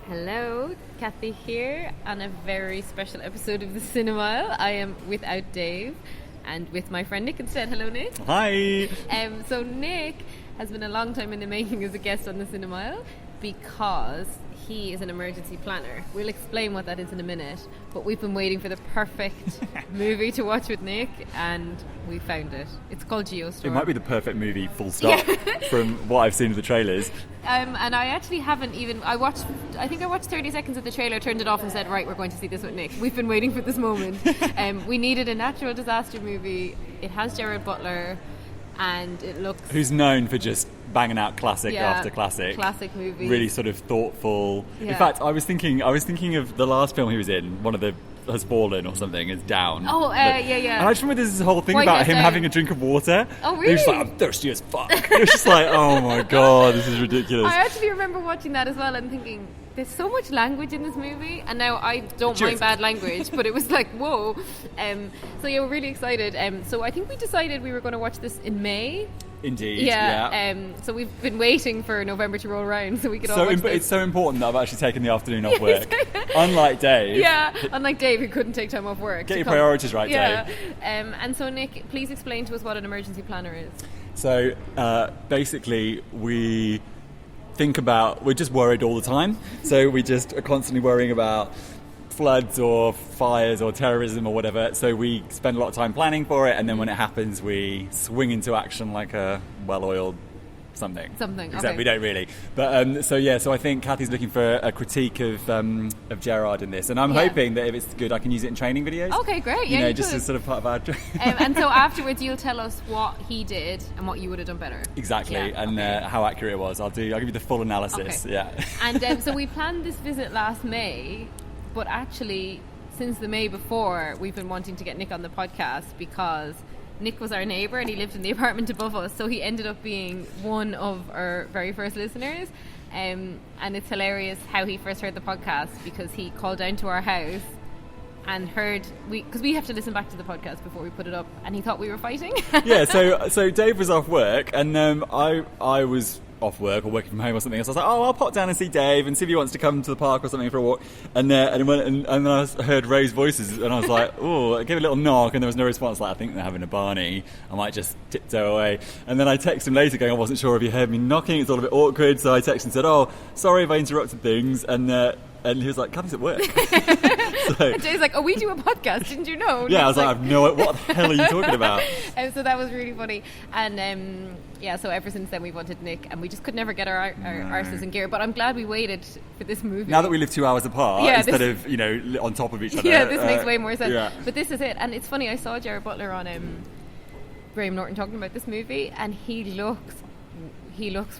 Hello, Cathy here on a very special episode of the Cinemile. I am without Dave and with my friend Nick instead. Hello, Nick. Hi. So Nick has been a long time in the making as a guest on the Cinemile because he is an emergency planner. We'll explain what that is in a minute, but we've been waiting for the perfect movie to watch with Nick, and we found it. It's called Geostorm. It might be the perfect movie, full stop, from what I've seen of the trailers. And I actually haven't even... I think I watched 30 seconds of the trailer, turned it off and said, right, we're going to see this with Nick. We've been waiting for this moment. We needed a natural disaster movie. It has Gerard Butler, and it looks... Who's known for just banging out classic after classic. Classic movies. Really sort of thoughtful. Yeah. In fact, I was thinking of the last film he was in, one of the... Has Fallen or something, is Down. Oh, yeah. And I just remember there's this whole thing White about House him Down. having a drink of water. Oh, really? He was just like, I'm thirsty as fuck. It was just like, oh my god, this is ridiculous. I actually remember watching that as well and thinking, there's so much language in this movie, and now I don't mind bad language, but it was like, whoa. So yeah, we're really excited. So I think we decided we were going to watch this in May. Indeed, yeah. So we've been waiting for November to roll around so we could all watch this. It's so important that I've actually taken the afternoon off work. Unlike Dave. Yeah, unlike Dave, who couldn't take time off work. Get your priorities right, Dave. And so Nick, please explain to us what an emergency planner is. So basically we're just worried all the time. So we just are constantly worrying about floods or fires or terrorism or whatever. So we spend a lot of time planning for it, and then when it happens, we swing into action like a well-oiled something. Except okay. we don't really. But so I think Cathy's looking for a critique of Gerard in this, and I'm hoping that if it's good, I can use it in training videos. Okay, great. You you just could. as sort of part of our. And so afterwards, you'll tell us what he did and what you would have done better. Exactly, and how accurate it was. I'll give you the full analysis. Okay. Yeah. And so we planned this visit last May, but actually, since the May before, we've been wanting to get Nick on the podcast because Nick was our neighbour and he lived in the apartment above us, so he ended up being one of our very first listeners. And it's hilarious how he first heard the podcast because he called down to our house and heard because we have to listen back to the podcast before we put it up, and he thought we were fighting. Yeah, so Dave was off work, and I was off work or working from home or something. So I was like, I'll pop down and see Dave and see if he wants to come to the park or something for a walk. And then I heard Ray's voices, and I was like, oh, I gave a little knock, and there was no response. Like, I think they're having a Barney. I might just tiptoe away. And then I texted him later, going, I wasn't sure if he heard me knocking. It's all a bit awkward. So I texted and said, oh, sorry if I interrupted things. And he was like, Cathy's at work. And Jay's like, oh, we do a podcast, didn't you know? Yeah, I was like, what the hell are you talking about? And so that was really funny. And so ever since then we've wanted Nick, and we just could never get our arses in gear. But I'm glad we waited for this movie. Now that we live 2 hours apart, instead of, on top of each other. Yeah, this makes way more sense. Yeah. But this is it. And it's funny, I saw Gerard Butler on Graham Norton talking about this movie, and he looks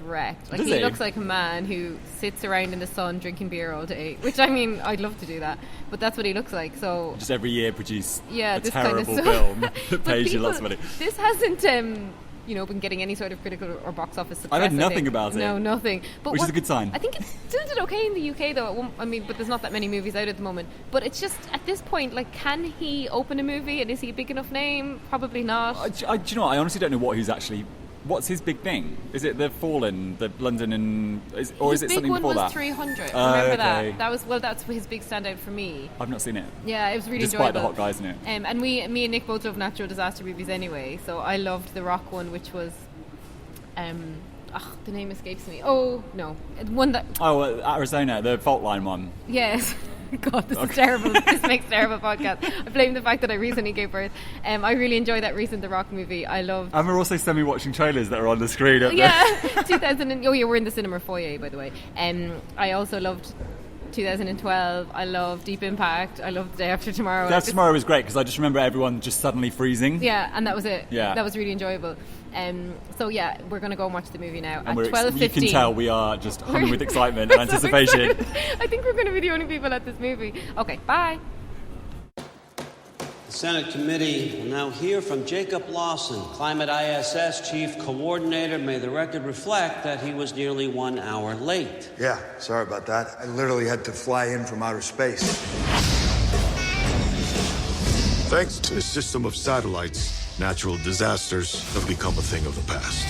wrecked. Like, he looks like a man who sits around in the sun drinking beer all day, which, I mean, I'd love to do that, but that's what he looks like. So just every year produce a this terrible kind of film that pays you lots of money. This hasn't been getting any sort of critical or box office success. I heard nothing about it. No, nothing. But which is a good sign. I think it still did okay in the UK, though. But there's not that many movies out at the moment. But it's just, at this point, like, can he open a movie, and is he a big enough name? Probably not. Do you know what? I honestly don't know what's his big thing? Is it the Fallen, the London, or is it something before that? His big one was 300. Remember okay. that? That's his big standout for me. I've not seen it. Yeah, it was really Despite enjoyable. the hot guys in it. And me and Nick both love natural disaster movies anyway. So I loved the Rock one, which was, the name escapes me. Oh no, one that. Oh, Arizona, the Fault Line one. Yes. God, this is terrible. This makes terrible podcast. I blame the fact that I recently gave birth. I really enjoyed that recent The Rock movie. I loved. And we're also semi-watching trailers that are on the screen. Yeah, 2000. We're in the cinema foyer, by the way. I also loved 2012. I love Deep Impact. I love The Day After Tomorrow. Day After Tomorrow was great because I just remember everyone just suddenly freezing. Yeah, and that was it. Yeah, that was really enjoyable. So yeah, we're going to go and watch the movie now and at 12:15. You can tell we are just humming with excitement and anticipation. I think we're going to be the only people at this movie. Okay, bye. The Senate committee will now hear from Jacob Lawson, Climate ISS Chief Coordinator. May the record reflect that he was nearly 1 hour late. Yeah, sorry about that. I literally had to fly in from outer space. Thanks to a system of satellites, natural disasters have become a thing of the past.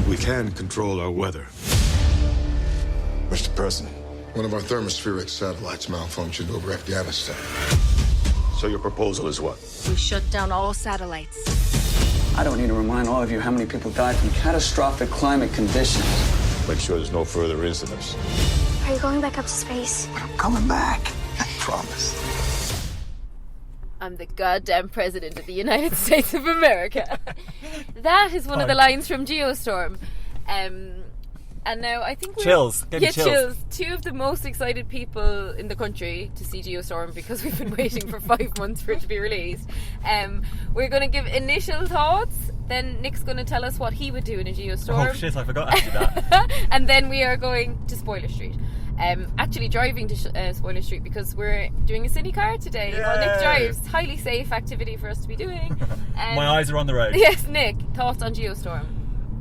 We can control our weather. Mr. President, One of our thermospheric satellites malfunctioned over Afghanistan. so your proposal is what? We shut down all satellites. I don't need to remind all of you how many people died from catastrophic climate conditions. Make sure there's no further incidents. Are you going back up to space? But I'm coming back. I promise. I'm the goddamn president of the United States of America. That is one of the lines from Geostorm. And now I think we're... Chills. Give me chills. Two of the most excited people in the country to see Geostorm because we've been waiting for 5 months for it to be released. We're going to give initial thoughts. Then Nick's going to tell us what he would do in a Geostorm. Oh shit, I forgot to do that. And then we are going to Spoiler Street. Actually driving to Spoiler Street because we're doing a cine car today. Yay. While Nick drives. Highly safe activity for us to be doing. My eyes are on the road. Yes, Nick, thoughts on Geostorm?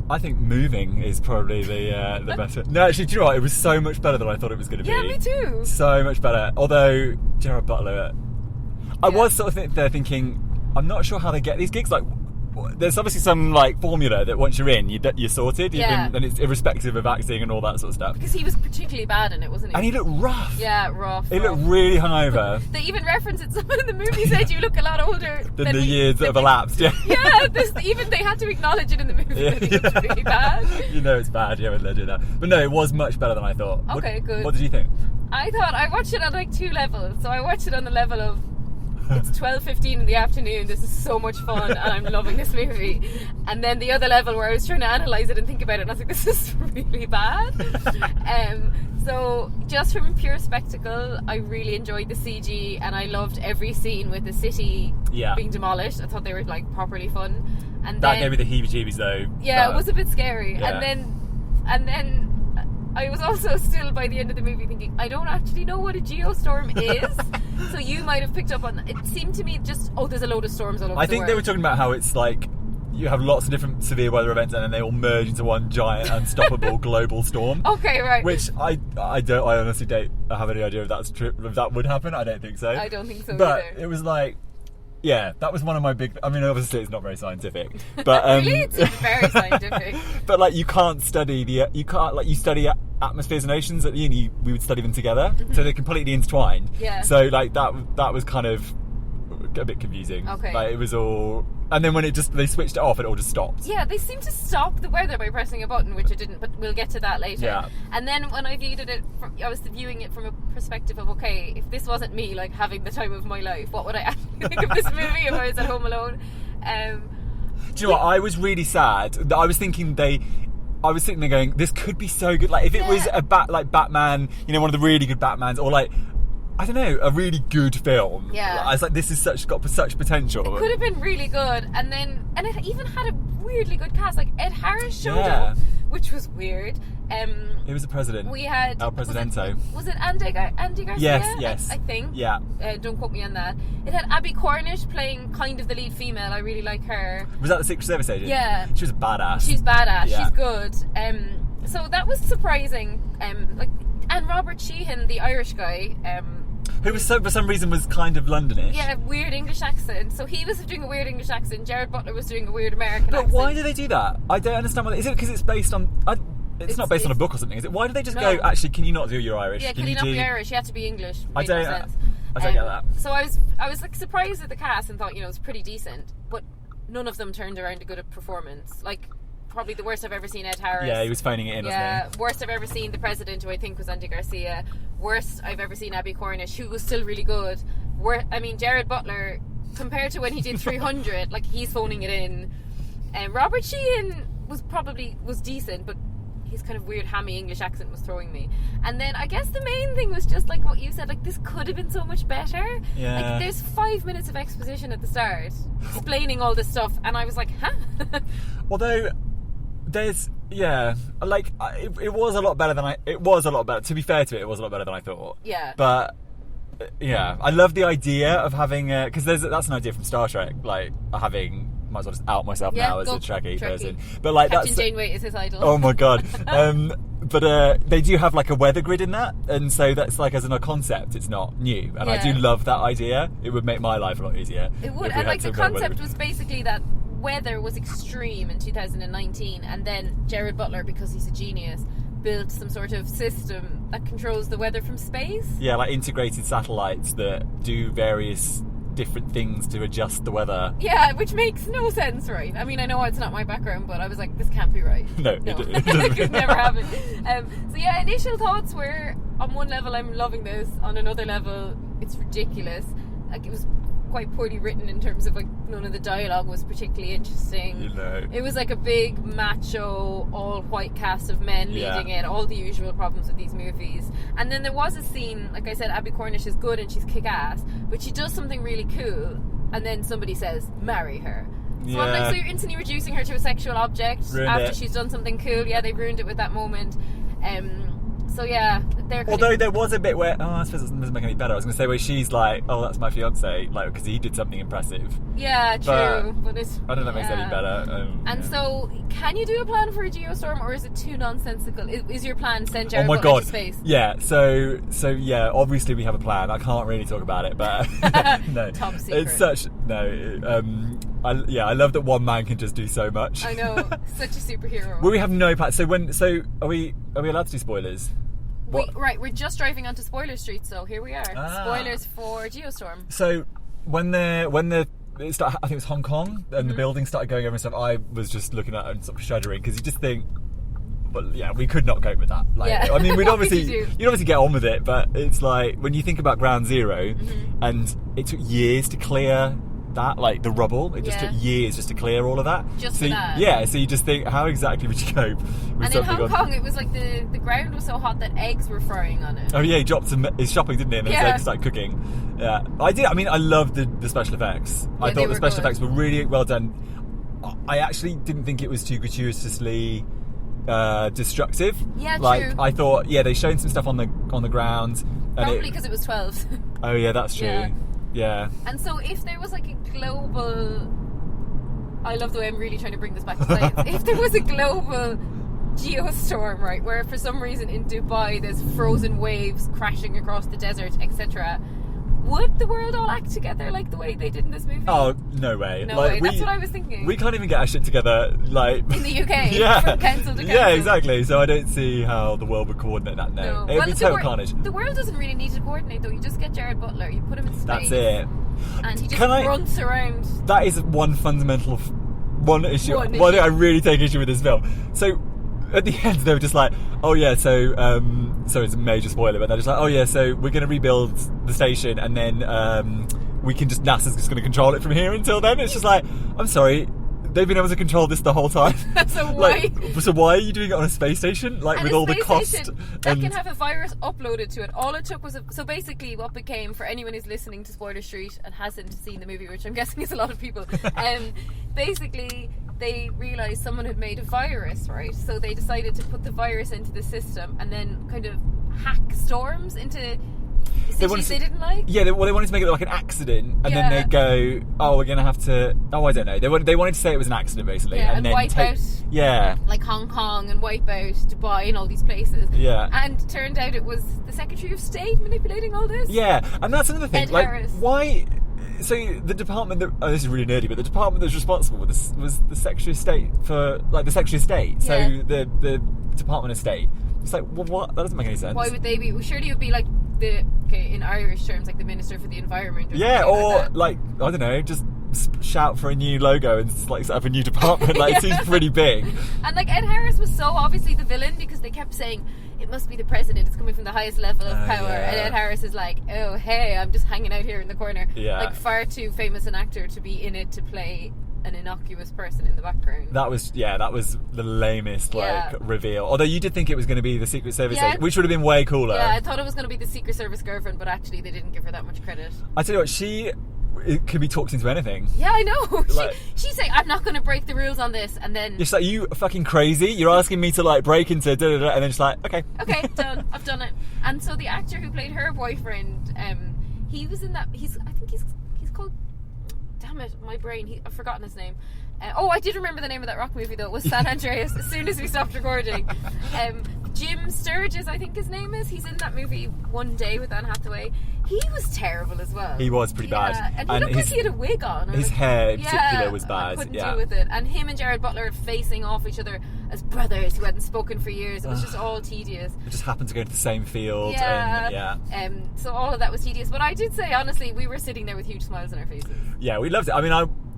I think moving is probably the better. No, actually, do you know what? It was so much better than I thought it was going to be. Yeah, me too. So much better. Although, Gerard Butler, I was sort of there thinking, I'm not sure how they get these gigs. Like, there's obviously some like formula that once you're in, you're sorted. Yeah. And it's irrespective of acting and all that sort of stuff. Because he was particularly bad in it, wasn't he? And he looked rough. Yeah, rough. He looked really hungover. They even referenced it. Someone in the movie said you look a lot older than the years that have elapsed. Yeah. Yeah, even they had to acknowledge it in the movie. That he looked really bad. You know it's bad, yeah, when they do that. But no, it was much better than I thought. Okay, good. What did you think? I thought I watched it on like 2 levels. So I watched it on the level of it's 12:15 in the afternoon. This is so much fun, and I'm loving this movie. And then the other level where I was trying to analyse it and think about it, and I was like, this is really bad. So just from pure spectacle, I really enjoyed the CG, and I loved every scene with the city being demolished. I thought they were like properly fun. And that then, gave me the heebie-jeebies though. Yeah, it was a bit scary. Yeah. And then I was also still by the end of the movie thinking, I don't actually know what a geostorm is. So you might have picked up on that. It seemed to me just, there's a load of storms all over I the think world. they were talking about how it's like you have lots of different severe weather events and then they all merge into one giant unstoppable global storm. Okay, right. Which I honestly don't have any idea if that's true, if that would happen. I don't think so. I don't think so but either. It was like, yeah, that was one of my big. I mean, obviously it's not very scientific, but really, it's very scientific. But like, you study atmospheres and oceans at uni. We would study them together, so they're completely intertwined. Yeah. So like that was kind of a bit confusing. Okay. Like it was all, and then when they switched it off, it all just stopped. Yeah, they seem to stop the weather by pressing a button, which it didn't, but we'll get to that later. Yeah. And then when I viewed it, I was viewing it from a perspective of, okay, if this wasn't me, like, having the time of my life, what would I actually think of this movie if I was at home alone? Do you know what? I was really sad. I was thinking there going, this could be so good. Like, if it was like Batman, one of the really good Batmans, or like, I don't know, a really good film. Yeah. I was like, this is got such potential. It could have been really good. And it even had a weirdly good cast. Like, Ed Harris showed Yeah. up, which was weird. It was the president. We had El Presidente. Was it Andy Garcia? Yes. I think. Yeah. Don't quote me on that. It had Abby Cornish playing kind of the lead female. I really like her. Was that the Secret Service agent? Yeah. She was a badass. She's badass. Yeah. She's good. So that was surprising. And Robert Sheehan, the Irish guy. Who was for some reason was kind of Londonish. Yeah, weird English accent. So he was doing a weird English accent. Gerard Butler was doing a weird American But accent. why do they do that? I don't understand why. Is it because it's based on? It's not based on a book or something, is it? Why do they just go? Actually, can you not do your Irish? Yeah, can you not be Irish? You have to be English. I Made no don't sense. get that. So I was like surprised at the cast and thought it was pretty decent, but none of them turned around a good performance. Like, probably the worst I've ever seen Ed Harris. Yeah, he was phoning it in, wasn't he? Worst I've ever seen the president, who I think was Andy Garcia. Worst I've ever seen Abby Cornish, who was still really good. Gerard Butler, compared to when he did 300, like, he's phoning it in. Robert Sheehan was decent, but his kind of weird hammy English accent was throwing me. And then I guess the main thing was just like what you said, like, this could have been so much better. Yeah. Like, there's 5 minutes of exposition at the start explaining all this stuff, and I was like, huh? Although there's it was a lot better than it was a lot better. To be fair to it was a lot better than I thought. Yeah. But yeah, I love the idea of having because that's an idea from Star Trek, like having. Might as well just out myself now as a Trekkie person. But like Captain Janeway is his idol. Oh my god. But they do have like a weather grid in that, and so that's like as a concept, it's not new. And I do love that idea. It would make my life a lot easier. It would, and like the concept was basically that weather was extreme in 2019, and then Gerard Butler, because he's a genius, built some sort of system that controls the weather from space. Yeah, like integrated satellites that do various different things to adjust the weather. Yeah, which makes no sense, right? I mean, I know it's not my background, but I was like, this can't be right. No. It doesn't. It could never happen. So yeah, initial thoughts were, on one level, I'm loving this. On another level, it's ridiculous. Like, it was quite poorly written in terms of, like, none of the dialogue was particularly interesting. You know. It was like a big macho all white cast of men leading it, all the usual problems with these movies. And then there was a scene, like I said, Abby Cornish is good and she's kick-ass, but she does something really cool and then somebody says marry her. So I'm like, so you're instantly reducing her to a sexual object after she's done something cool. Yeah, they ruined it with that moment. So yeah, although there was a bit where, I suppose it doesn't make any better. I was going to say where she's like, oh, that's my fiance, like, because he did something impressive. Yeah, true. But it's, I don't know if it makes it any better. So, can you do a plan for a Geostorm, or is it too nonsensical? Is your plan send Gerard Butler into space? Yeah. So yeah. Obviously, we have a plan. I can't really talk about it, but no, top secret. It's such I love that one man can just do so much. I know, such a superhero. Well, we have no plan. So are we allowed to do spoilers? We're just driving onto Spoiler Street, so here we are. Spoilers for Geostorm. So when it started, I think it was Hong Kong, and the building started going over and stuff, I was just looking at it and sort of shuddering, because you just think, well, yeah, we could not cope with that. Like, yeah. I mean, you'd obviously get on with it, but it's like when you think about Ground Zero, and it took years to clear that, like the rubble, it just took years just to clear all of that. Just for that. Yeah, so you just think, how exactly would you cope with and something? And in Hong Kong, it was like the ground was so hot that eggs were frying on it. Oh yeah, he dropped his shopping, didn't he? And his eggs started cooking. Yeah, I did. I mean, I loved the special effects. I thought the special effects were really well done. I actually didn't think it was too gratuitously destructive. Yeah, like, true. I thought, they showed some stuff on the ground. Probably because it was 12. Oh yeah, that's true. Yeah. And so if there was like a global... I love the way I'm really trying to bring this back to science. If there was a global geostorm, right, where for some reason in Dubai there's frozen waves crashing across the desert, etc., would the world all act together like the way they did in this movie? Oh, no way. No way. That's what I was thinking. We can't even get our shit together, like... in the UK? From council to council? Yeah, exactly. So I don't see how the world would coordinate that now. No. It would be total carnage. The world doesn't really need to coordinate, though. You just get Gerard Butler, you put him in space. That's it. And he just runs around. That is one fundamental... One issue. One thing I really take issue with this film. So... At the end, they were just like, oh yeah, so it's a major spoiler, but they're just like, oh yeah, so we're going to rebuild the station, and then NASA's just going to control it from here until then. It's just like, I'm sorry, they've been able to control this the whole time. So why? So why are you doing it on a space station? Like, with all the cost. That can have a virus uploaded to it. All it took was so basically what became, for anyone who's listening to Spoiler Street and hasn't seen the movie, which I'm guessing is a lot of people, basically they realised someone had made a virus, right? So they decided to put the virus into the system and then kind of hack storms into cities they didn't like. Yeah, they wanted to make it like an accident, and then they go, oh, we're going to have to... Oh, I don't know. They wanted to say it was an accident, basically. Yeah, and then wipe out... Yeah. Like Hong Kong, and wipe out Dubai and all these places. Yeah. And turned out it was the Secretary of State manipulating all this. Yeah, and that's another thing. Ed Harris. Why... So the department that... Oh, this is really nerdy, but the department that was responsible was the Secretary of State for... Like, the Secretary of State. So the Department of State. It's like, well, what? That doesn't make any sense. Why would they be... Well, surely it would be like in Irish terms, like the Minister for the Environment. Or like, I don't know, just shout for a new logo and like set up a new department. Like, it seems pretty big. And like, Ed Harris was so obviously the villain because they kept saying, it must be the president, it's coming from the highest level of power. Yeah. And Ed Harris is like, oh hey, I'm just hanging out here in the corner. Yeah. Like, far too famous an actor to be in it to play an innocuous person in the background. That was the lamest reveal. Although you did think it was going to be the Secret Service agent, which would have been way cooler. Yeah, I thought it was going to be the Secret Service girlfriend, but actually they didn't give her that much credit. I tell you what, it could be talked into anything. Yeah, I know. Like, she's saying, I'm not going to break the rules on this, and then... You're like, you fucking crazy? You're asking me to like break into da-da-da, and then she's like, okay. Okay, done. I've done it. And so the actor who played her boyfriend, he was in that... I think he's called... Damn it, my brain. I've forgotten his name. I did remember the name of that rock movie though. It was San Andreas. As soon as we stopped recording, Jim Sturgis, I think his name is. He's in that movie One Day with Anne Hathaway. He was terrible as well. He was pretty bad. And he looked like he had a wig on. His hair in particular was bad. I couldn't deal with it. And him and Gerard Butler facing off each other as brothers who hadn't spoken for years. It was just all tedious. It just happened to go into the same field. Yeah. So all of that was tedious. But I did say, honestly, we were sitting there with huge smiles on our faces. Yeah, we loved it. I mean,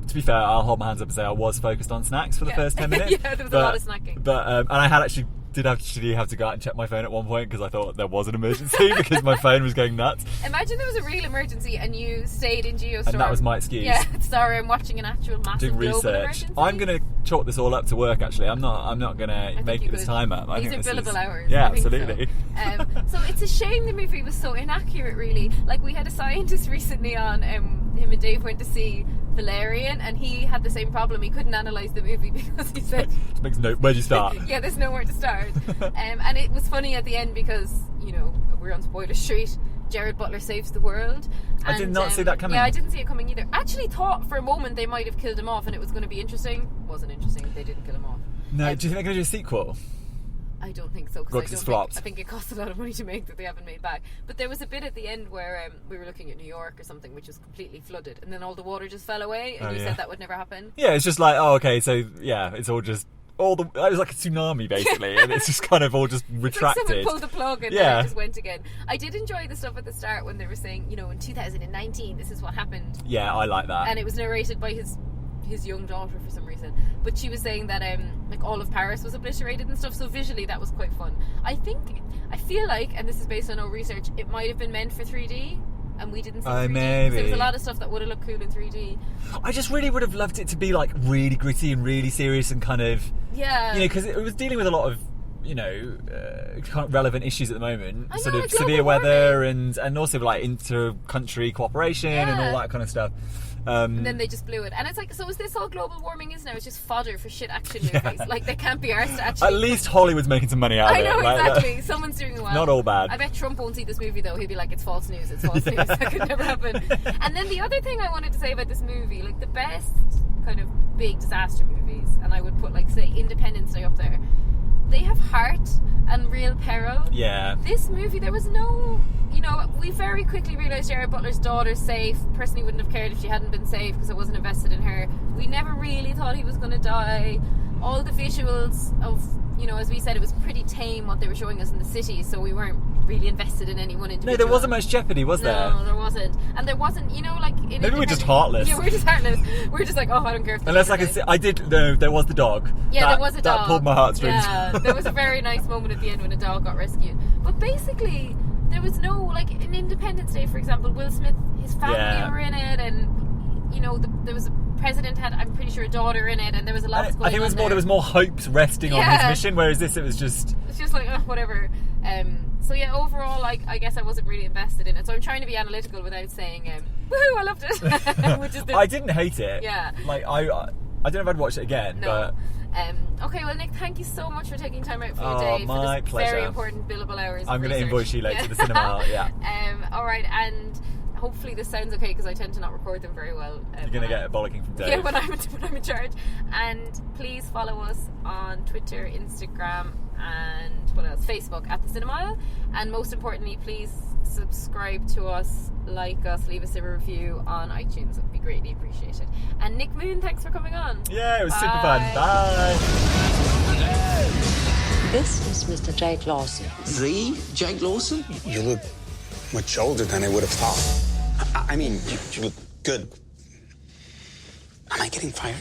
to be fair, I'll hold my hands up and say I was focused on snacks for the first 10 minutes. Yeah, there was a lot of snacking. But and I did actually have to go out and check my phone at one point because I thought there was an emergency because my phone was going nuts. Imagine there was a real emergency and you stayed in Geostorm. And that was my excuse. Yeah, sorry, I'm watching an actual massive global emergency. I'm going to chalk this all up to work, actually. I'm not going to make it this time up. These are billable hours. Yeah, absolutely. So it's a shame the movie was so inaccurate, really. Like, we had a scientist recently on, him and Dave went to see Valerian, and he had the same problem. He couldn't analyse the movie because he said... It makes where'd you start? Yeah, there's nowhere to start. And it was funny at the end because, you know, we're on spoiler street. Gerard Butler saves the world. And, I did not see that coming. Yeah, I didn't see it coming either. Actually thought for a moment they might have killed him off and it was going to be interesting. Wasn't interesting. They didn't kill him off. No, do you think they're going to do a sequel? I don't think so, because I think it cost a lot of money to make that they haven't made back. But there was a bit at the end where we were looking at New York or something, which was completely flooded, and then all the water just fell away, and you said that would never happen. Yeah, it's just like, oh, okay, so yeah, it's all just it was like a tsunami basically, and it's just kind of all just retracted. It's like someone pulled the plug and it just went again. I did enjoy the stuff at the start when they were saying, you know, in 2019 this is what happened. Yeah, I like that. And it was narrated by his young daughter for some reason, but she was saying that like all of Paris was obliterated and stuff, so visually that was quite fun. I feel like, and this is based on no research, it might have been meant for 3D and we didn't see 3D. Maybe. There was a lot of stuff that would have looked cool in 3D. I just really would have loved it to be like really gritty and really serious and kind of, you know, because it was dealing with a lot of, you know, kind of relevant issues at the moment, sort of severe weather and also like inter-country cooperation and all that kind of stuff. And then they just blew it. And it's like, so is this all global warming is now? It's just fodder for shit action movies. Like, they can't be arsed to actually... At least Hollywood's making some money out of it. I know, like, exactly. Someone's doing well. Not all bad. I bet Trump won't see this movie, though. He'll be like, it's false news, it's false news. That could never happen. And then the other thing I wanted to say about this movie, like, the best kind of big disaster movies, and I would put, like, say, Independence Day up there, they have heart and real peril. Yeah. This movie, there was no... You know, we very quickly realised Gerard Butler's daughter's safe. Personally, wouldn't have cared if she hadn't been safe because I wasn't invested in her. We never really thought he was going to die. All the visuals of, you know, as we said, it was pretty tame what they were showing us in the city, so we weren't really invested in any one individual. No, there wasn't much jeopardy, was there? No, there wasn't. And there wasn't, you know, like... Maybe we're just heartless. Yeah, we're just heartless. We're just like, oh, I don't care if... Unless there was the dog. Yeah, there was a dog. That pulled my heartstrings. Yeah, there was a very nice moment at the end when a dog got rescued. But basically... There was no, like, in Independence Day, for example, Will Smith, his family were in it, and, you know, there was a president had, I'm pretty sure, a daughter in it, and there was a lot going on. I think there was more hopes resting on his mission, whereas this, it was just... It's just like, whatever. So, yeah, overall, like, I guess I wasn't really invested in it, so I'm trying to be analytical without saying, woohoo, I loved it. Which is I didn't hate it. Yeah. Like, I don't know if I'd watch it again, but... Okay, well, Nick, thank you so much for taking time out for your day for this pleasure. very important billable hours. I'm going to invoice you later to the cinema. Yeah. All right, and hopefully this sounds okay because I tend to not record them very well. You're going to get a bollocking from Dave. Yeah, when I'm in charge. And please follow us on Twitter, Instagram, and what else? Facebook at The Cinemile. And most importantly, please subscribe to us, like us, leave us a review on iTunes. It would be greatly appreciated. And Nick Moon, thanks for coming on. Yeah, it was super fun. Bye. This is Mr. Jake Lawson. The Jake Lawson? You look much older than I would have thought. I mean, you look good. Am I getting fired?